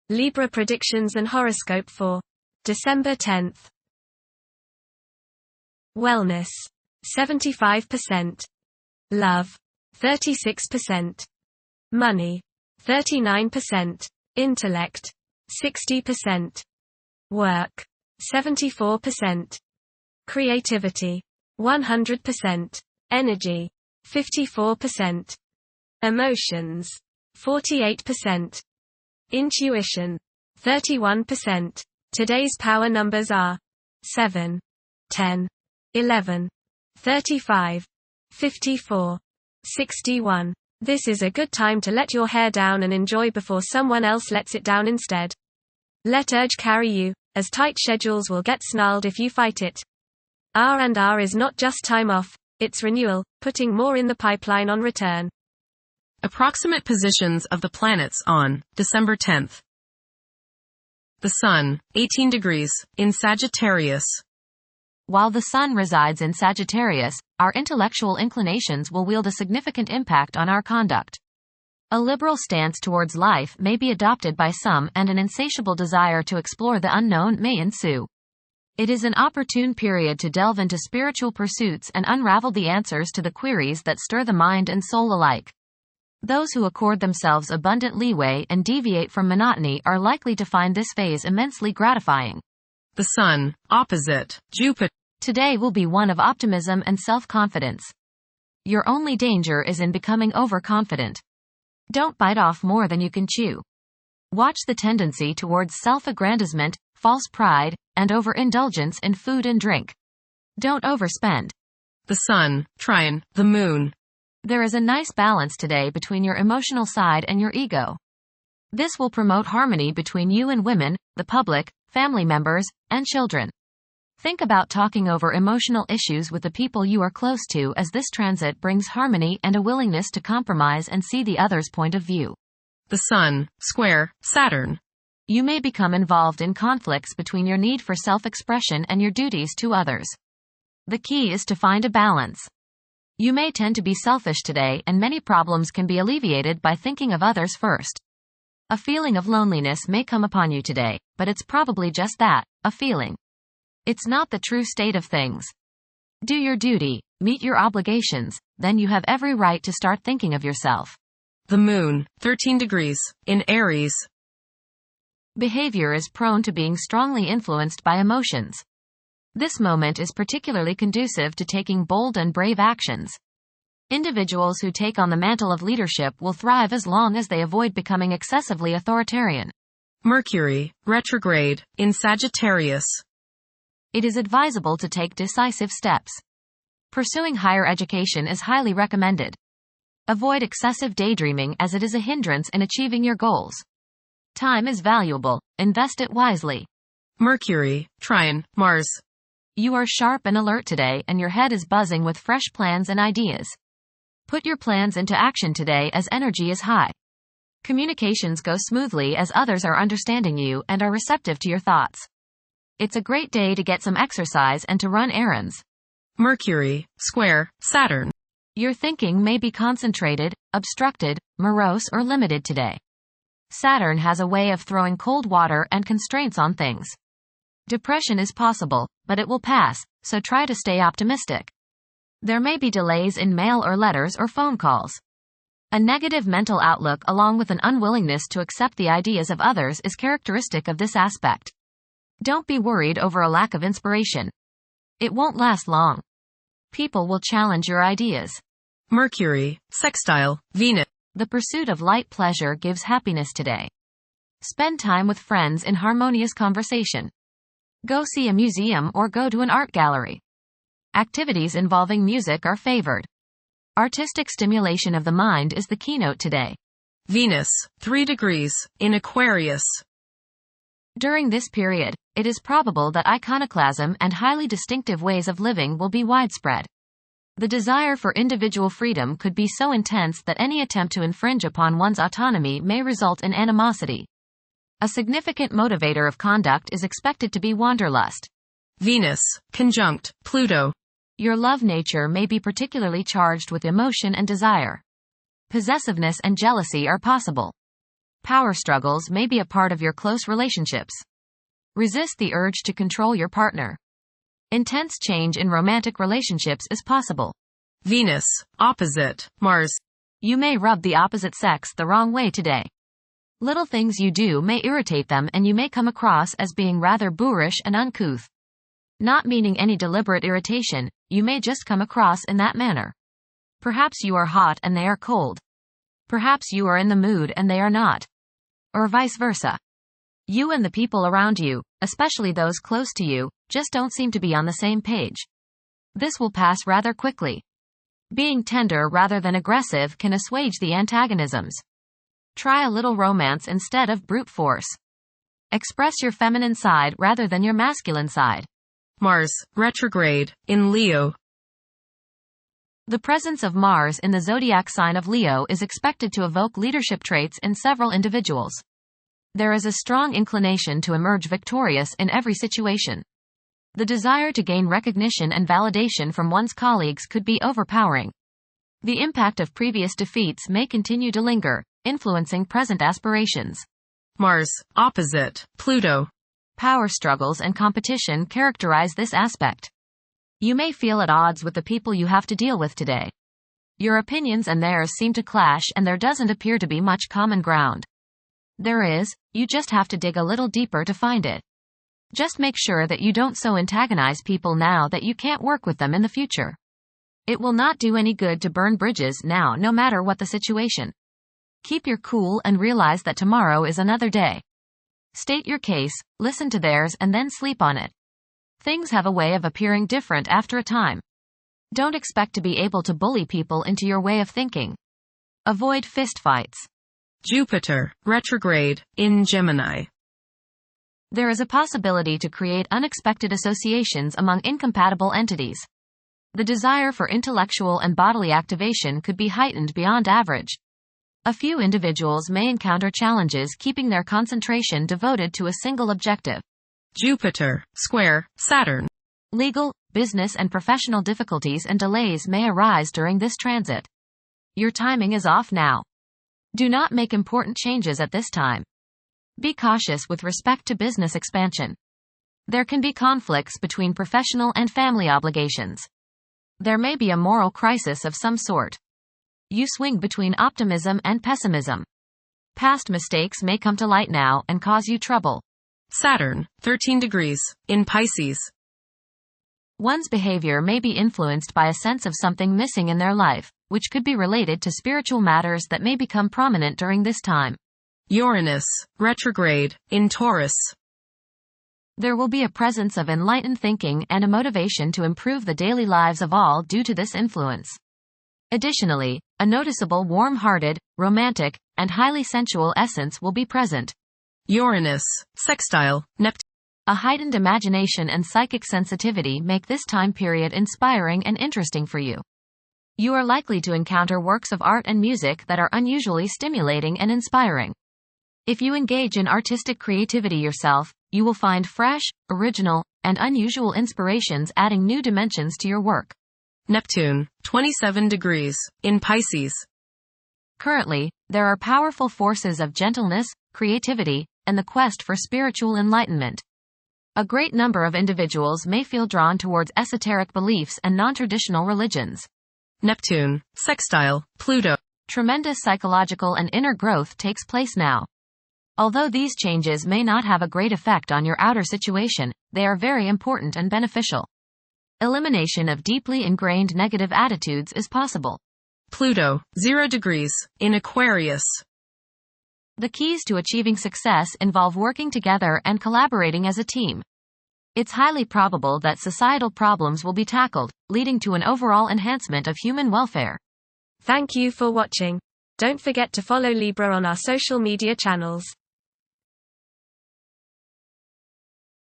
Libra predictions and horoscope for December 10th. Wellness, 75%. Love, 36%. Money, 39%. Intellect, 60%. Work, 74%. Creativity, 100%. Energy, 54%. Emotions, 48%. Intuition, 31%. Today's power numbers are 7, 10, 11, 35, 54, 61. This is a good time to let your hair down and enjoy before someone else lets it down instead. Let urge carry you, as tight schedules will get snarled if you fight it. R&R is not just time off, it's renewal, putting more in the pipeline on return. Approximate positions of the planets on December 10th. The Sun, 18 degrees, in Sagittarius. While the Sun resides in Sagittarius, our intellectual inclinations will wield a significant impact on our conduct. A liberal stance towards life may be adopted by some, and an insatiable desire to explore the unknown may ensue. It is an opportune period to delve into spiritual pursuits and unravel the answers to the queries that stir the mind and soul alike. Those who accord themselves abundant leeway and deviate from monotony are likely to find this phase immensely gratifying. The Sun, opposite Jupiter. Today will be one of optimism and self-confidence. Your only danger is in becoming overconfident. Don't bite off more than you can chew. Watch the tendency towards self-aggrandizement, false pride, and overindulgence in food and drink. Don't overspend. The Sun, trine the Moon. There is a nice balance today between your emotional side and your ego. This will promote harmony between you and women, the public, family members, and children. Think about talking over emotional issues with the people you are close to, as this transit brings harmony and a willingness to compromise and see the other's point of view. The Sun, square Saturn. You may become involved in conflicts between your need for self-expression and your duties to others. The key is to find a balance. You may tend to be selfish today, and many problems can be alleviated by thinking of others first. A feeling of loneliness may come upon you today, but it's probably just that, a feeling. It's not the true state of things. Do your duty, meet your obligations, then you have every right to start thinking of yourself. The Moon, 13 degrees, in Aries. Behavior is prone to being strongly influenced by emotions. This moment is particularly conducive to taking bold and brave actions. Individuals who take on the mantle of leadership will thrive as long as they avoid becoming excessively authoritarian. Mercury, retrograde, in Sagittarius. It is advisable to take decisive steps. Pursuing higher education is highly recommended. Avoid excessive daydreaming, as it is a hindrance in achieving your goals. Time is valuable, invest it wisely. Mercury, trine Mars. You are sharp and alert today, and your head is buzzing with fresh plans and ideas. Put your plans into action today, as energy is high. Communications go smoothly as others are understanding you and are receptive to your thoughts. It's a great day to get some exercise and to run errands. Mercury, square Saturn. Your thinking may be concentrated, obstructed, morose, or limited today. Saturn has a way of throwing cold water and constraints on things. Depression is possible, but it will pass, so try to stay optimistic. There may be delays in mail or letters or phone calls. A negative mental outlook along with an unwillingness to accept the ideas of others is characteristic of this aspect. Don't be worried over a lack of inspiration. It won't last long. People will challenge your ideas. Mercury, sextile Venus. The pursuit of light pleasure gives happiness today. Spend time with friends in harmonious conversation. Go see a museum or go to an art gallery. Activities involving music are favored. Artistic stimulation of the mind is the keynote today. Venus, 3 degrees, in Aquarius. During this period, it is probable that iconoclasm and highly distinctive ways of living will be widespread. The desire for individual freedom could be so intense that any attempt to infringe upon one's autonomy may result in animosity. A significant motivator of conduct is expected to be wanderlust. Venus, conjunct Pluto. Your love nature may be particularly charged with emotion and desire. Possessiveness and jealousy are possible. Power struggles may be a part of your close relationships. Resist the urge to control your partner. Intense change in romantic relationships is possible. Venus, opposite, Mars. You may rub the opposite sex the wrong way today. Little things you do may irritate them and you may come across as being rather boorish and uncouth. Not meaning any deliberate irritation, you may just come across in that manner. Perhaps you are hot and they are cold. Perhaps you are in the mood and they are not. Or vice versa. You and the people around you, especially those close to you, just don't seem to be on the same page. This will pass rather quickly. Being tender rather than aggressive can assuage the antagonisms. Try a little romance instead of brute force. Express your feminine side rather than your masculine side. Mars, retrograde, in Leo. The presence of Mars in the zodiac sign of Leo is expected to evoke leadership traits in several individuals. There is a strong inclination to emerge victorious in every situation. The desire to gain recognition and validation from one's colleagues could be overpowering. The impact of previous defeats may continue to linger, influencing present aspirations. Mars, opposite, Pluto. Power struggles and competition characterize this aspect. You may feel at odds with the people you have to deal with today. Your opinions and theirs seem to clash and there doesn't appear to be much common ground. There is, you just have to dig a little deeper to find it. Just make sure that you don't so antagonize people now that you can't work with them in the future. It will not do any good to burn bridges now, no matter what the situation. Keep your cool and realize that tomorrow is another day. State your case, listen to theirs and then sleep on it. Things have a way of appearing different after a time. Don't expect to be able to bully people into your way of thinking. Avoid fistfights. Jupiter, retrograde, in Gemini. There is a possibility to create unexpected associations among incompatible entities. The desire for intellectual and bodily activation could be heightened beyond average. A few individuals may encounter challenges keeping their concentration devoted to a single objective. Jupiter, square, Saturn. Legal, business and professional difficulties and delays may arise during this transit. Your timing is off now. Do not make important changes at this time. Be cautious with respect to business expansion. There can be conflicts between professional and family obligations. There may be a moral crisis of some sort. You swing between optimism and pessimism. Past mistakes may come to light now and cause you trouble. Saturn, 13 degrees, in Pisces. One's behavior may be influenced by a sense of something missing in their life, which could be related to spiritual matters that may become prominent during this time. Uranus, retrograde, in Taurus. There will be a presence of enlightened thinking and a motivation to improve the daily lives of all due to this influence. Additionally, a noticeable warm-hearted, romantic, and highly sensual essence will be present. Uranus, sextile, Neptune. A heightened imagination and psychic sensitivity make this time period inspiring and interesting for you. You are likely to encounter works of art and music that are unusually stimulating and inspiring. If you engage in artistic creativity yourself, you will find fresh, original, and unusual inspirations adding new dimensions to your work. Neptune, 27 degrees, in Pisces. Currently, there are powerful forces of gentleness, creativity, and the quest for spiritual enlightenment. A great number of individuals may feel drawn towards esoteric beliefs and non-traditional religions. Neptune, sextile, Pluto. Tremendous psychological and inner growth takes place now. Although these changes may not have a great effect on your outer situation, they are very important and beneficial. Elimination of deeply ingrained negative attitudes is possible. Pluto, 0 degrees, in Aquarius. The keys to achieving success involve working together and collaborating as a team. It's highly probable that societal problems will be tackled, leading to an overall enhancement of human welfare. Thank you for watching. Don't forget to follow Libra on our social media channels.